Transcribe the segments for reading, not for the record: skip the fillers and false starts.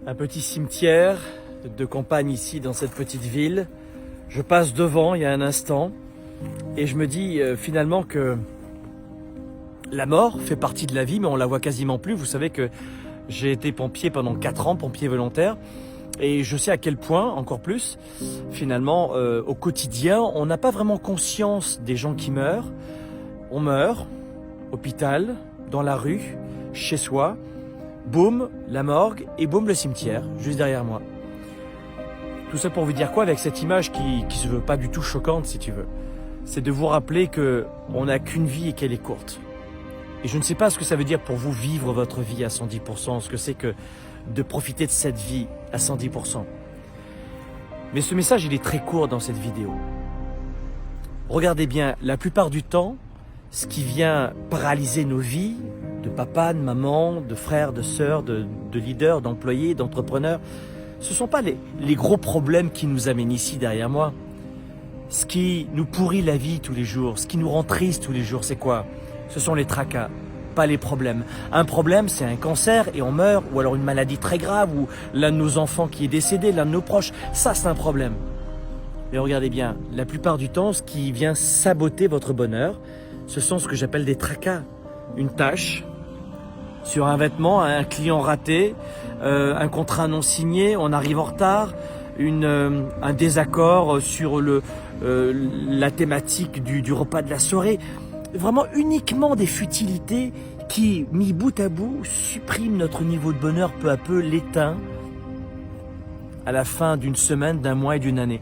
Un petit cimetière de campagne ici dans cette petite ville. Je passe devant il y a un instant et je me dis finalement que la mort fait partie de la vie, mais on la voit quasiment plus. Vous savez que j'ai été pompier pendant 4 ans, pompier volontaire, et je sais à quel point, encore plus, finalement, au quotidien, on n'a pas vraiment conscience des gens qui meurent. On meurt, hôpital, dans la rue, chez soi, boum, la morgue, et boum, le cimetière, juste derrière moi. Tout ça pour vous dire quoi avec cette image qui se veut pas du tout choquante, si tu veux. C'est de vous rappeler qu'on n'a qu'une vie et qu'elle est courte. Et je ne sais pas ce que ça veut dire pour vous vivre votre vie à 110%, ce que c'est que de profiter de cette vie à 110%. Mais ce message, il est très court dans cette vidéo. Regardez bien, la plupart du temps, ce qui vient paralyser nos vies, de papa, de maman, de frères, de sœurs, de leaders, d'employés, d'entrepreneurs, ce ne sont pas les gros problèmes qui nous amènent ici derrière moi. Ce qui nous pourrit la vie tous les jours, ce qui nous rend tristes tous les jours, c'est quoi ? Ce sont les tracas, pas les problèmes. Un problème, c'est un cancer et on meurt, ou alors une maladie très grave, ou l'un de nos enfants qui est décédé, l'un de nos proches. Ça, c'est un problème. Mais regardez bien, la plupart du temps, ce qui vient saboter votre bonheur, ce sont ce que j'appelle des tracas. Une tâche sur un vêtement, un client raté, un contrat non signé, on arrive en retard, un désaccord sur la thématique du repas de la soirée. Vraiment uniquement des futilités qui, mis bout à bout, suppriment notre niveau de bonheur peu à peu, l'éteint à la fin d'une semaine, d'un mois et d'une année.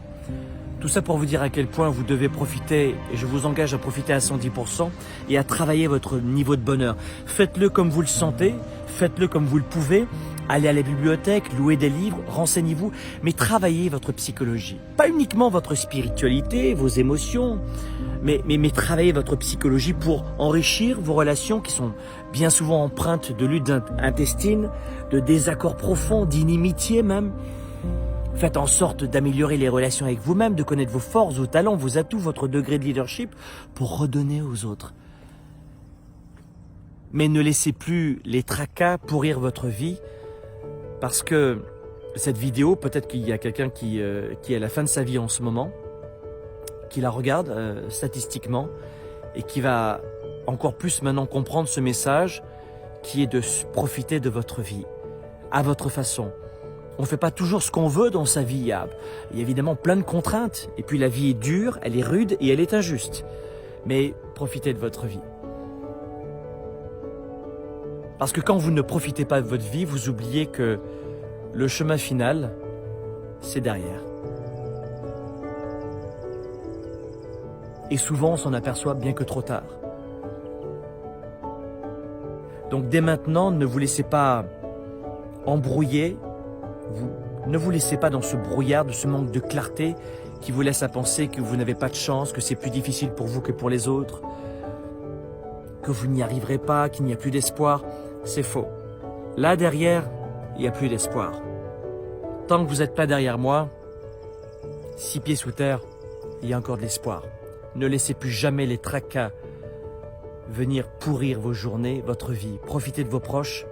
Tout ça pour vous dire à quel point vous devez profiter, et je vous engage à profiter à 110% et à travailler votre niveau de bonheur. Faites-le comme vous le sentez, faites-le comme vous le pouvez. Allez à la bibliothèque, louez des livres, renseignez-vous, mais travaillez votre psychologie. Pas uniquement votre spiritualité, vos émotions, mais travaillez votre psychologie pour enrichir vos relations qui sont bien souvent empreintes de luttes intestines, de désaccords profonds, d'inimitié même. Faites en sorte d'améliorer les relations avec vous-même, de connaître vos forces, vos talents, vos atouts, votre degré de leadership pour redonner aux autres. Mais ne laissez plus les tracas pourrir votre vie, parce que cette vidéo, peut-être qu'il y a quelqu'un qui est à la fin de sa vie en ce moment, qui la regarde statistiquement et qui va encore plus maintenant comprendre ce message qui est de profiter de votre vie à votre façon. On ne fait pas toujours ce qu'on veut dans sa vie. Il y a évidemment plein de contraintes. Et puis la vie est dure, elle est rude et elle est injuste. Mais profitez de votre vie. Parce que quand vous ne profitez pas de votre vie, vous oubliez que le chemin final, c'est derrière. Et souvent, on s'en aperçoit bien que trop tard. Donc dès maintenant, ne vous laissez pas embrouiller. Ne vous laissez pas dans ce brouillard, de ce manque de clarté qui vous laisse à penser que vous n'avez pas de chance, que c'est plus difficile pour vous que pour les autres, que vous n'y arriverez pas, qu'il n'y a plus d'espoir. C'est faux. Là derrière, il n'y a plus d'espoir. Tant que vous n'êtes pas derrière moi, 6 pieds sous terre, il y a encore de l'espoir. Ne laissez plus jamais les tracas venir pourrir vos journées, votre vie. Profitez de vos proches,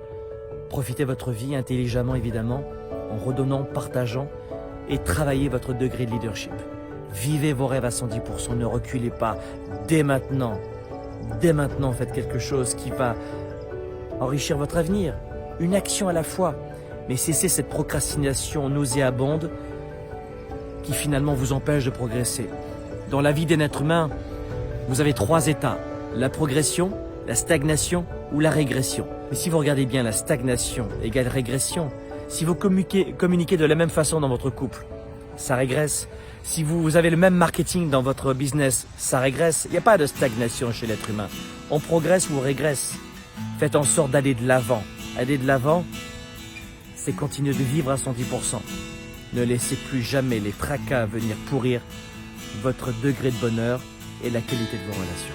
profitez de votre vie intelligemment évidemment, en redonnant, partageant et travaillez votre degré de leadership. Vivez vos rêves à 110%, ne reculez pas. Dès maintenant, faites quelque chose qui va enrichir votre avenir. Une action à la fois, mais cessez cette procrastination nauséabonde qui finalement vous empêche de progresser. Dans la vie d'un être humain, vous avez 3 états, la progression, la stagnation ou la régression. Mais si vous regardez bien, la stagnation égale régression. Si vous communiquez de la même façon dans votre couple, ça régresse. Si vous avez le même marketing dans votre business, ça régresse. Il n'y a pas de stagnation chez l'être humain. On progresse ou on régresse. Faites en sorte d'aller de l'avant. Aller de l'avant, c'est continuer de vivre à 110%. Ne laissez plus jamais les tracas venir pourrir votre degré de bonheur et la qualité de vos relations.